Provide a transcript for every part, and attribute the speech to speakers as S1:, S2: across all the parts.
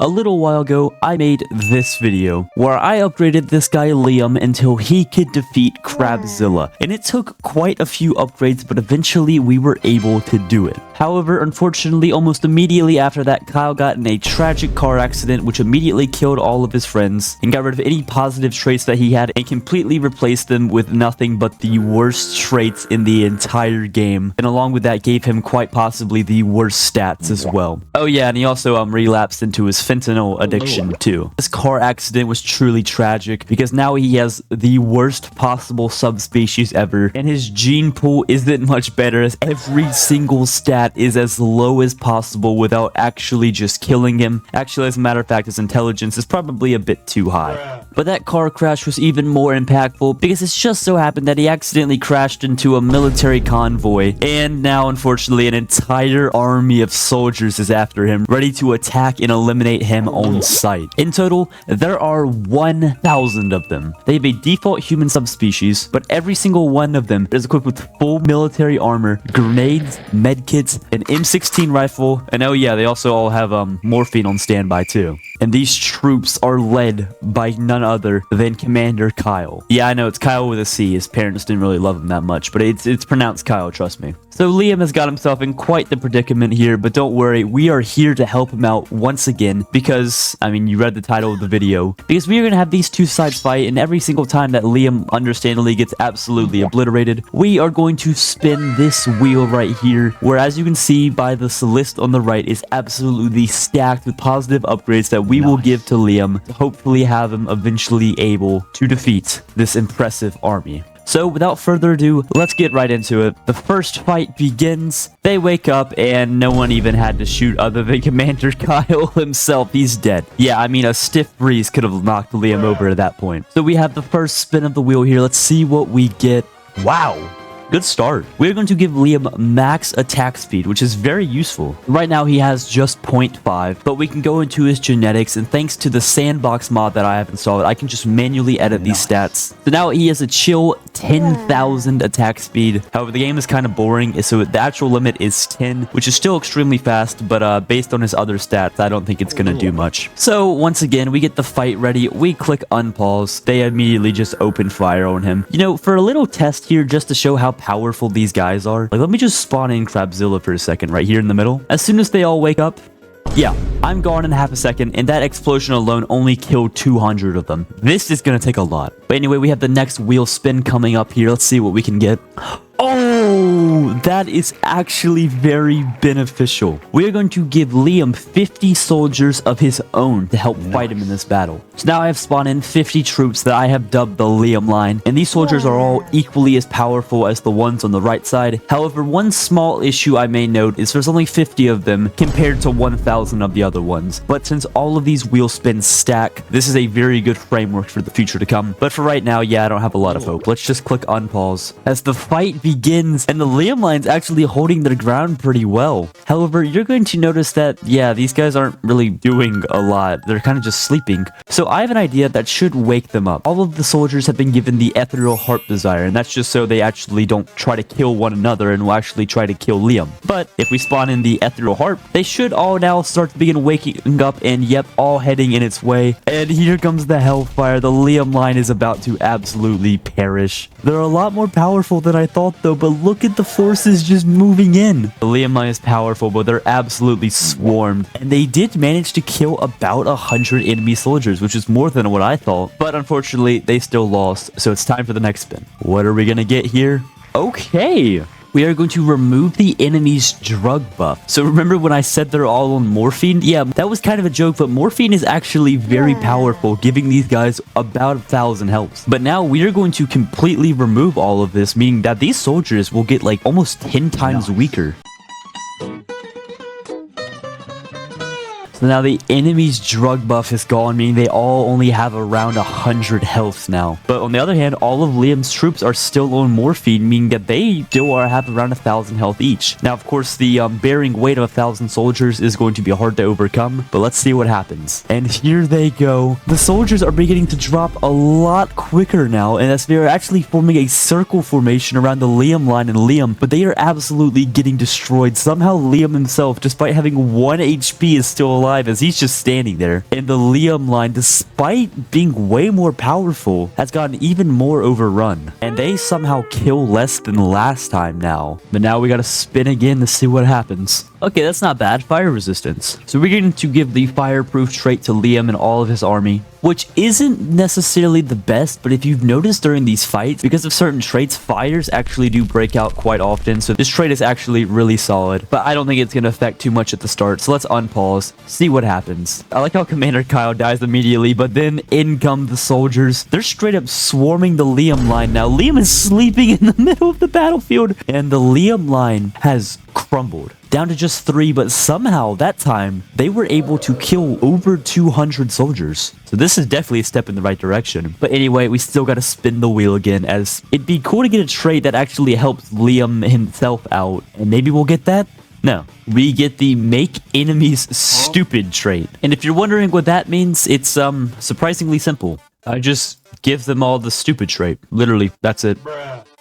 S1: A little while ago, I made this video, where I upgraded this guy Liam until he could defeat Crabzilla, and it took quite a few upgrades, but eventually we were able to do it. However, unfortunately, almost immediately after that, Kyle got in a tragic car accident which immediately killed all of his friends, and got rid of any positive traits that he had, and completely replaced them with nothing but the worst traits in the entire game, and along with that gave him quite possibly the worst stats as well. Oh yeah, and he also relapsed into his fentanyl addiction too. This car accident was truly tragic because now he has the worst possible subspecies ever, and his gene pool isn't much better as every single stat is as low as possible without actually just killing him. Actually, as a matter of fact, his intelligence is probably a bit too high. But that car crash was even more impactful because it's just so happened that he accidentally crashed into a military convoy, and now unfortunately an entire army of soldiers is after him, ready to attack and eliminate him on sight. In total, there are 1,000 of them. They have a default human subspecies, but every single one of them is equipped with full military armor, grenades, medkits, an M16 rifle, and oh yeah, they also all have morphine on standby too. And these troops are led by none other than Commander Kyle. Yeah, I know, it's Kyle with a C. His parents didn't really love him that much, but it's pronounced Kyle, trust me. So Liam has got himself in quite the predicament here, but don't worry, we are here to help him out once again because, I mean, you read the title of the video, because we are going to have these two sides fight, and every single time that Liam understandably gets absolutely obliterated, we are going to spin this wheel right here, where as you can see by this list on the right is absolutely stacked with positive upgrades that we will give to Liam to hopefully have him eventually able to defeat this impressive army. So without further ado, let's get right into it. The first fight begins. They wake up and no one even had to shoot other than Commander Kyle himself. He's dead. Yeah, I mean, a stiff breeze could have knocked Liam over at that point. So we have the first spin of the wheel here. Let's see what we get. Wow. Good start. We're going to give Liam max attack speed, which is very useful. Right now he has just 0.5, but we can go into his genetics, and thanks to the sandbox mod that I have installed, I can just manually edit these stats. So now he has a chill 10,000 attack speed. However, the game is kind of boring, so the actual limit is 10, which is still extremely fast, but based on his other stats, I don't think it's going to do much. So once again, we get the fight ready. We click unpause. They immediately just open fire on him. You know, for a little test here, just to show how powerful these guys are, like, let me just spawn in Crabzilla for a second right here in the middle. As soon as they all wake up, yeah, I'm gone in half a second, and that explosion alone only killed 200 of them. This is gonna take a lot. But anyway, we have the next wheel spin coming up here. Let's see what we can get. Oh, that is actually very beneficial. We are going to give Liam 50 soldiers of his own to help fight him in this battle. So now I have spawned in 50 troops that I have dubbed the Liam line, and these soldiers are all equally as powerful as the ones on the right side. However, one small issue I may note is there's only 50 of them compared to 1,000 of the other ones. But since all of these wheel spins stack, this is a very good framework for the future to come. But for right now, yeah, I don't have a lot of hope. Let's just click unpause. As the fight begins, and the Liam line's actually holding their ground pretty well. However, you're going to notice that, yeah, these guys aren't really doing a lot. They're kind of just sleeping. So I have an idea that should wake them up. All of the soldiers have been given the ethereal harp desire, and that's just so they actually don't try to kill one another and will actually try to kill Liam. But if we spawn in the ethereal harp, they should all now start to begin waking up, and yep, all heading in its way. And here comes the hellfire. The Liam line is about to absolutely perish. They're a lot more powerful than I thought though, but look at the forces just moving in. The Liam line is powerful, but they're absolutely swarmed, and they did manage to kill about 100 enemy soldiers, which is more than what I thought, but unfortunately they still lost. So it's time for the next spin. What are we gonna get here? Okay, we are going to remove the enemy's drug buff. So remember when I said they're all on morphine? Yeah, that was kind of a joke, but morphine is actually very powerful, giving these guys about 1,000 health. But now we are going to completely remove all of this, meaning that these soldiers will get like almost 10 times weaker. So now the enemy's drug buff is gone, meaning they all only have around 100 health now. But on the other hand, all of Liam's troops are still on morphine, meaning that they still have around 1,000 health each. Now, of course, the bearing weight of 1,000 soldiers is going to be hard to overcome, but let's see what happens. And here they go. The soldiers are beginning to drop a lot quicker now, and as they're actually forming a circle formation around the Liam line and Liam, but they are absolutely getting destroyed. Somehow Liam himself, despite having 1 HP, is still alive. alive as he's just standing there. And the Liam line, despite being way more powerful, has gotten even more overrun. And they somehow kill less than last time now. But now we gotta spin again to see what happens. Okay, that's not bad. Fire resistance. So we're going to give the fireproof trait to Liam and all of his army, which isn't necessarily the best, but if you've noticed during these fights, because of certain traits, fires actually do break out quite often. So this trait is actually really solid, but I don't think it's going to affect too much at the start. So let's unpause, see what happens. I like how Commander Kyle dies immediately, but then in come the soldiers. They're straight up swarming the Liam line now. Liam is sleeping in the middle of the battlefield, and the Liam line has crumbled down to just 3, but somehow that time they were able to kill over 200 soldiers. So this is definitely a step in the right direction. But anyway, we still got to spin the wheel again, as it'd be cool to get a trait that actually helps Liam himself out. And maybe we'll get that? No, we get the make enemies stupid trait. And if you're wondering what that means, it's surprisingly simple. I just give them all the stupid trait. Literally, that's it.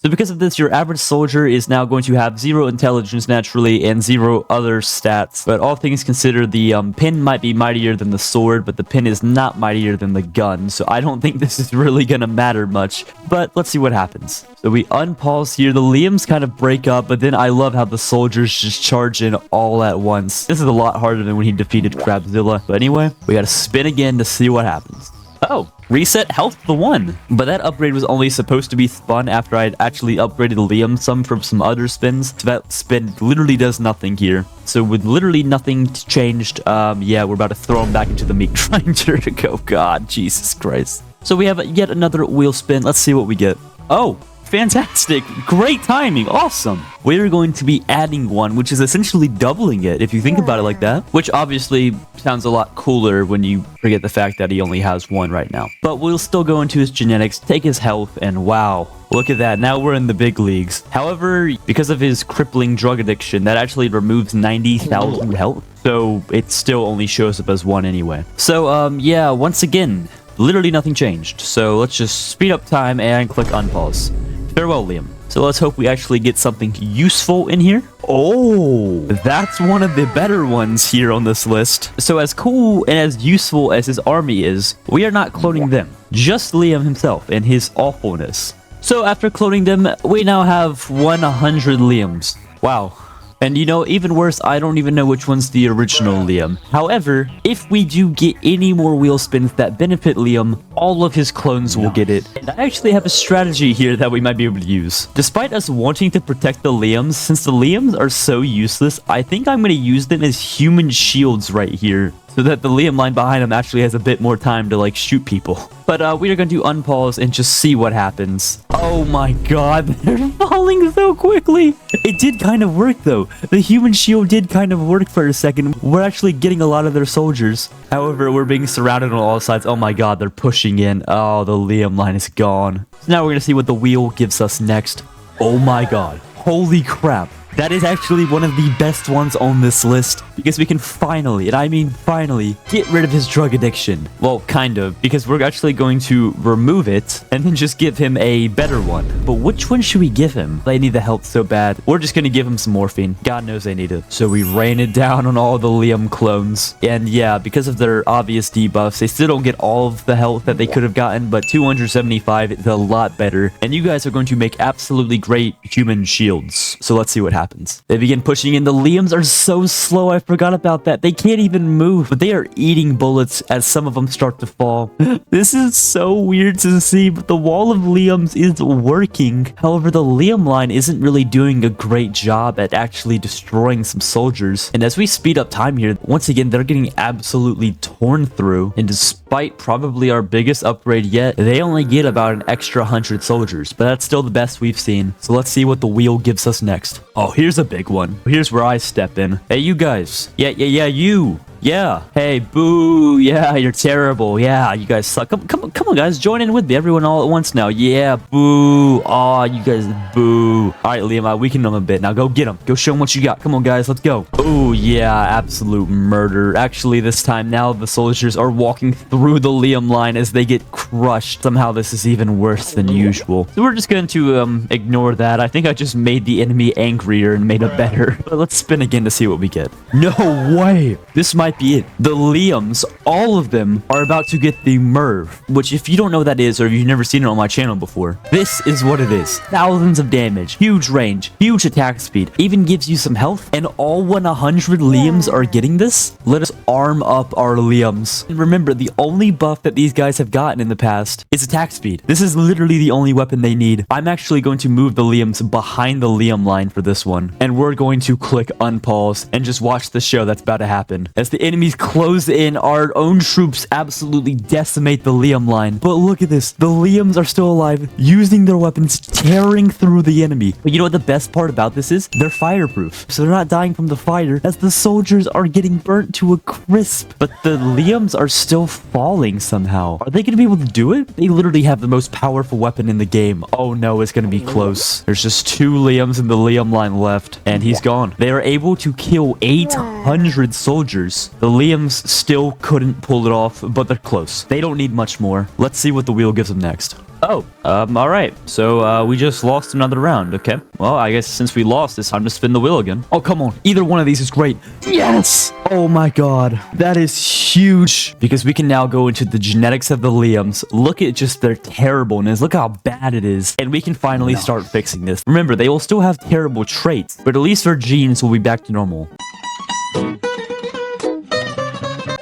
S1: So because of this, your average soldier is now going to have 0 intelligence naturally and 0 other stats. But all things considered, the pin might be mightier than the sword, but the pin is not mightier than the gun. So I don't think this is really going to matter much. But let's see what happens. So we unpause here. The Liams kind of break up, but then I love how the soldiers just charge in all at once. This is a lot harder than when he defeated Crabzilla. But anyway, we got to spin again to see what happens. Oh, reset health to 1. But that upgrade was only supposed to be spun after I had actually upgraded Liam some from some other spins. So that spin literally does nothing here. So with literally nothing changed, yeah, we're about to throw him back into the meat grinder. Oh god, Jesus Christ. So we have yet another wheel spin. Let's see what we get. Oh, fantastic. Great timing. Awesome. We're going to be adding one, which is essentially doubling it, if you think about it like that. Which obviously sounds a lot cooler when you forget the fact that he only has 1 right now. But we'll still go into his genetics, take his health, and wow. Look at that. Now we're in the big leagues. However, because of his crippling drug addiction, that actually removes 90,000 health. So it still only shows up as 1 anyway. So, yeah, once again, literally nothing changed. So let's just speed up time and click unpause. Farewell, Liam. So let's hope we actually get something useful in here. Oh, that's one of the better ones here on this list. So as cool and as useful as his army is, we are not cloning them. Just Liam himself and his awfulness. So after cloning them, we now have 100 Liams. Wow. And you know, even worse, I don't even know which one's the original Liam. However, if we do get any more wheel spins that benefit Liam, all of his clones will get it. And I actually have a strategy here that we might be able to use. Despite us wanting to protect the Liams, since the Liams are so useless, I think I'm going to use them as human shields right here, so that the Liam line behind him actually has a bit more time to, like, shoot people. But we are going to unpause and just see what happens. Oh my god, they're falling so quickly. It did kind of work, though. The human shield did kind of work for a second. We're actually getting a lot of their soldiers. However, we're being surrounded on all sides. Oh my god, they're pushing in. Oh, the Liam line is gone. So now we're going to see what the wheel gives us next. Oh my god. Holy crap. That is actually one of the best ones on this list, because we can finally, and I mean finally, get rid of his drug addiction. Well, kind of, because we're actually going to remove it and then just give him a better one. But which one should we give him? They need the health so bad. We're just going to give him some morphine. God knows they need it. So we rain it down on all the Liam clones. And yeah, because of their obvious debuffs, they still don't get all of the health that they could have gotten, but 275 is a lot better. And you guys are going to make absolutely great human shields. So let's see what happens. They begin pushing in. The Liams are so slow. I forgot about that. They can't even move, but they are eating bullets as some of them start to fall. This is so weird to see, but the wall of Liams is working. However, the Liam line isn't really doing a great job at actually destroying some soldiers. And as we speed up time here, once again, they're getting absolutely torn through. And despite probably our biggest upgrade yet, they only get about an extra 100 soldiers, but that's still the best we've seen. So let's see what the wheel gives us next. Oh, here's a big one. Here's where I step in. Hey, you guys. Yeah, you. Yeah. Hey, boo. Yeah, you're terrible. Yeah, you guys suck. Come on, guys. Join in with me. Everyone all at once now. Yeah, boo. Aw, you guys, boo. All right, Liam, I weakened them a bit. Now go get them. Go show them what you got. Come on, guys. Let's go. Oh, yeah, absolute murder. Actually, this time now the soldiers are walking through the Liam line as they get crushed. Somehow this is even worse than usual. So we're just going to ignore that. I think I just made the enemy angrier and made it better. But let's spin again to see what we get. No way. This might might be it. The Liams, all of them, are about to get the MIRV, which if you don't know what that is, or if you've never seen it on my channel before, this is what it is. Thousands of damage, huge range, huge attack speed, even gives you some health, and all 100 Liams are getting this. Let us arm up our Liams. And remember, the only buff that these guys have gotten in the past is attack speed. This is literally the only weapon they need. I'm actually going to move the Liams behind the Liam line for this one, and we're going to click unpause and just watch the show that's about to happen. As the enemies close in, our own troops absolutely decimate the Liam line. But look at this. The Liams are still alive, using their weapons, tearing through the enemy. But you know what the best part about this is? They're fireproof, so they're not dying from the fire, as the soldiers are getting burnt to a crisp. But the Liams are still falling somehow. Are they going to be able to do it? They literally have the most powerful weapon in the game. Oh no, it's going to be close. There's just 2 Liams in the Liam line left, and he's gone. They are able to kill 800 soldiers. The Liams still couldn't pull it off, but they're close. They don't need much more. Let's see what the wheel gives them next. Oh, all right. So, we just lost another round. Okay. Well, I guess since we lost, it's time to spin the wheel again. Oh, come on. Either one of these is great. Yes! Oh my god. That is huge. Because we can now go into the genetics of the Liams. Look at just their terribleness. Look how bad it is. And we can finally start fixing this. Remember, they will still have terrible traits, but at least their genes will be back to normal.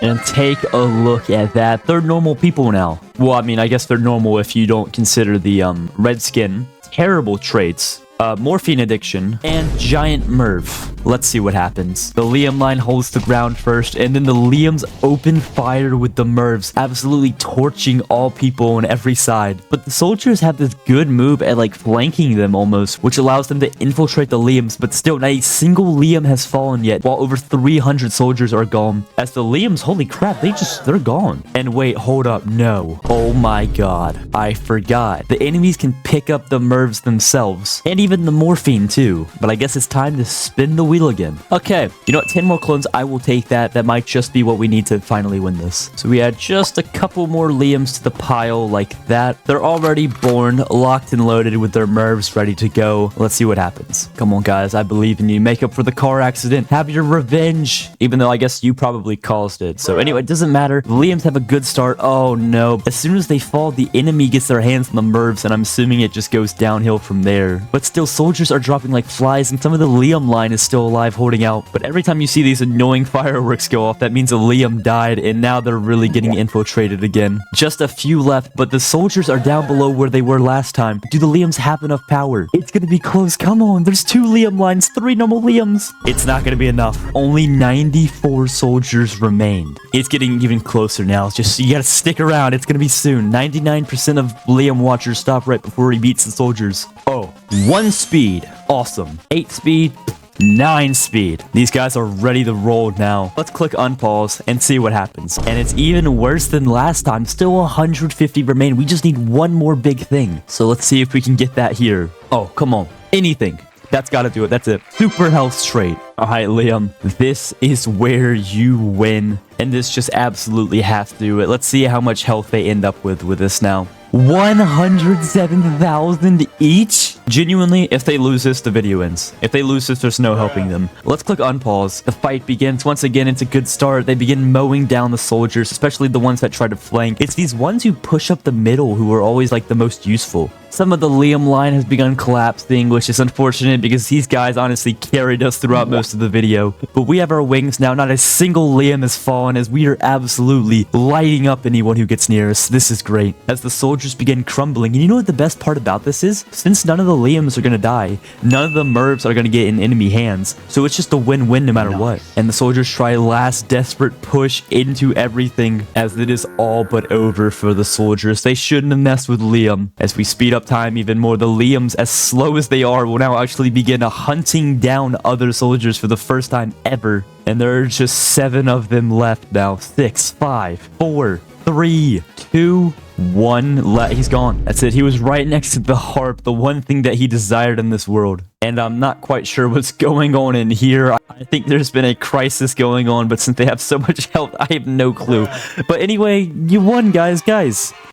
S1: And take a look at that. They're normal people now. Well, I mean, I guess they're normal if you don't consider the red skin. Terrible traits. Morphine addiction, and giant MIRV. Let's see what happens. The Liam line holds the ground first, and then the Liams open fire with the MIRVs, absolutely torching all people on every side. But the soldiers have this good move at like flanking them almost, which allows them to infiltrate the Liams, but still not a single Liam has fallen yet, while over 300 soldiers are gone. As the Liams, holy crap, they're gone. And wait, hold up, no. Oh my god, I forgot. The enemies can pick up the MIRVs themselves, and even the morphine too. But I guess it's time to spin the wheel again. Okay, you know what, 10 more clones, I will take that. That might just be what we need to finally win this. So we add just a couple more Liams to the pile like that. They're already born, locked and loaded with their MIRVs ready to go. Let's see what happens. Come on guys, I believe in you. Make up for the car accident. Have your revenge. Even though I guess you probably caused it. So anyway, it doesn't matter. The Liams have a good start. Oh no. As soon as they fall, the enemy gets their hands on the MIRVs, and I'm assuming it just goes downhill from there. But still, soldiers are dropping like flies, and some of the Liam line is still alive holding out. But every time you see these annoying fireworks go off, that means a Liam died, and now they're really getting infiltrated again. Just a few left, but the soldiers are down below where they were last time. Do the Liams have enough power? It's gonna be close. Come on, there's 2 Liam lines, 3 normal Liams. It's not gonna be enough. Only 94 soldiers remained. It's getting even closer now. It's just, you gotta stick around. It's gonna be soon. 99% of Liam watchers stop right before he beats the soldiers. Oh, 1 speed. Awesome. 8 speed. 9 speed. These guys are ready to roll now. Let's click unpause and see what happens. And it's even worse than last time. Still 150 remain. We just need one more big thing. So let's see if we can get that here. Oh, come on. Anything. That's gotta do it. That's it. Super health trait. Alright, Liam. This is where you win. And this just absolutely has to do it. Let's see how much health they end up with this now. 107,000 each? Genuinely, if they lose this, the video ends. If they lose this, there's no helping them. Let's click unpause. The fight begins. Once again, it's a good start. They begin mowing down the soldiers, especially the ones that try to flank. It's these ones who push up the middle who are always like the most useful. Some of the Liam line has begun collapsing, which is unfortunate because these guys honestly carried us throughout most of the video. But we have our wings now. Not a single Liam has fallen, as we are absolutely lighting up anyone who gets near us. This is great. As the soldiers begin crumbling, and you know what the best part about this is? Since none of the Liams are going to die, none of the MIRVs are going to get in enemy hands. So it's just a win-win no matter what. And the soldiers try a last desperate push into everything, as it is all but over for the soldiers. They shouldn't have messed with Liam. As we speed up time even more, the Liams, as slow as they are, will now actually begin hunting down other soldiers for the first time ever. And there are just 7 of them left now. 6, 5, 4, 3, 2, He's gone. That's it. He was right next to the harp, the one thing that he desired in this world. And I'm not quite sure what's going on in here. I think there's been a crisis going on, but since they have so much health, I have no clue. But anyway, you won, guys.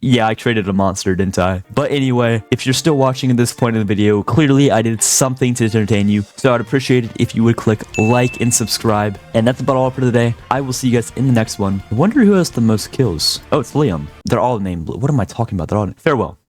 S1: Yeah, I traded a monster, didn't I? But anyway, if you're still watching at this point in the video, clearly I did something to entertain you. So I'd appreciate it if you would click like and subscribe. And that's about all for today. I will see you guys in the next one. I wonder who has the most kills. Oh, it's Liam. They're all named Blue. What am I talking about? They're all... Farewell.